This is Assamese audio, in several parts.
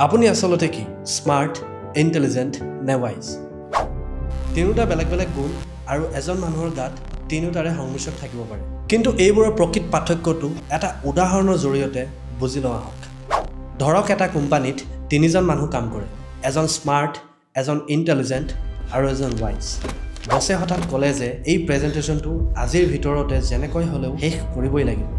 আপুনি আসলতে কি স্মাৰ্ট ইন্টেলিজেন্ট নে ওয়াইজ তিনিটা বেলেগ বেলেগ গুণ আৰু এজন মানুহৰ গাত তিনিটাৰে সংমিশ্ৰণ থাকিব পাৰে কিন্তু এইবোৰৰ প্ৰকৃত পাৰ্থক্যটো এটা উদাহৰণৰ জৰিয়তে বুজি লোৱা হওক ধৰক এটা কোম্পানীত তিনিজন মানুহ কাম কৰে এজন স্মাৰ্ট এজন ইন্টেলিজেন্ট আৰু এজন ওয়াইজ বছে হঠাৎ ক'লে যে এই প্ৰেজেন্টেশনটো আজিৰ ভিতৰতে যেনেকৈ হলেও শেষ কৰিবই লাগিব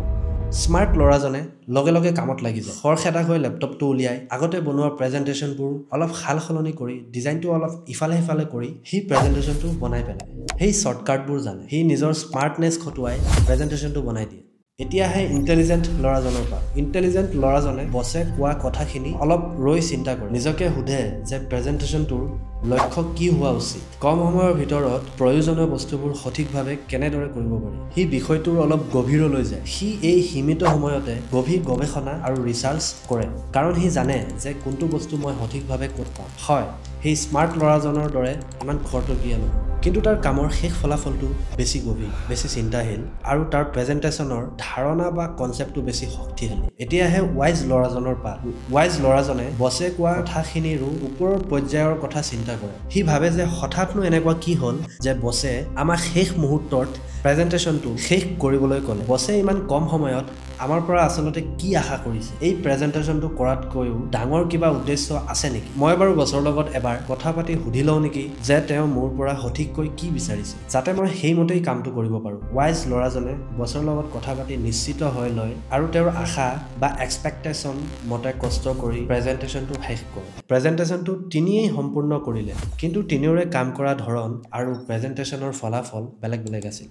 স্মাৰ্ট লৰাজনে লগে লগে কামত লাগি যায় খৰখেদা হৈ ল্যাপটপটো উলিয়াই আগতে বনোৱা প্ৰেজেন্টেশনবোৰ অলপ খালখলনি কৰি ডিজাইনটো অলপ ইফালে ইফালে কৰি হি প্ৰেজেন্টেশনটো বনাই পেলায় সেই শৰ্টকাটবোৰ জানে হি নিজৰ স্মাৰ্টনেস খটুৱাই প্ৰেজেন্টেশনটো বনাই দিয়ে এতিয়া হে ইন্টেলিজেন্ট লৰাজনৰ পৰা ইন্টেলিজেন্ট লৰাজনে বছে কোৱা কথাখিনি অলপ ৰৈ চিন্তা কৰে নিজকে সুধে যে প্ৰেজেন্টেশনটোৰ লক্ষ্য কি হোৱা উচিত কম সময়ৰ ভিতৰত প্ৰয়োজনীয় বস্তুবোৰ সঠিকভাৱে কেনেদৰে কৰিব পাৰি হি বিষয়টোৰ অলপ গভীৰলৈ যায় হি এই সীমিত সময়তে গভীৰ গৱেষণা আৰু ৰিচাৰ্চ কৰে কাৰণ হি জানে যে কোনটো বস্তু মই সঠিকভাৱে ক'ত পাম হয় হি স্মাৰ্ট লৰাজনৰ দৰে ইমান খৰতকীয়া নহয় কিন্তু তাৰ কামৰ শেষ ফলাফলটো বেছি গভীৰ বেছি চিন্তাশীল আৰু তাৰ প্ৰেজেন্টেশনৰ ধাৰণা বা কনসেপ্টটো বেছি শক্তিশালী এতিয়াহে ওয়াইজ লৰাজনৰ পাল ওয়াইজ লৰাজনে বছে কোৱা কথাখিনিৰো ওপৰৰ পৰ্যায়ৰ কথা চিন্তা কৰে হি ভাবে যে হঠাৎনো এনেকুৱা কি হ'ল যে বছে আমাৰ শেষ মুহূৰ্তত প্ৰেজেন্টেশনটো শেষ কৰিবলৈ ক'লে বছে ইমান কম সময়ত আমাৰ পৰা আসলতে কি আশা কৰিছে এই প্ৰেজেন্টেশনটো কৰাতকৈও ডাঙৰ কিবা উদ্দেশ্য আছে নেকি মই বাৰু বছৰ লগত এবাৰ কথা পাতি সুধি লওঁ নেকি যে তেওঁ মোৰ পৰা সঠিককৈ কি বিচাৰিছে যাতে মই সেইমতেই কামটো কৰিব পাৰোঁ ওয়াইজ লৰাজনে বছৰ লগত কথা পাতি নিশ্চিত হৈ লয় আৰু তেওঁৰ আশা বা এক্সপেক্টেশন মতে কষ্ট কৰি প্ৰেজেন্টেশনটো শেষ কৰে প্ৰেজেন্টেশনটো তিনিয়েই সম্পূৰ্ণ কৰিলে কিন্তু তিনিওৰে কাম কৰা ধৰণ আৰু প্ৰেজেন্টেশনৰ ফলাফল বেলেগ বেলেগ আছিল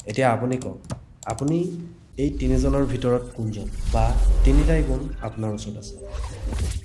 এতিয়া আপুনি কওক আপুনি এই তিনিজনৰ ভিতৰত কোনজন বা তিনিটাই গুণ আপোনাৰ ওচৰত আছে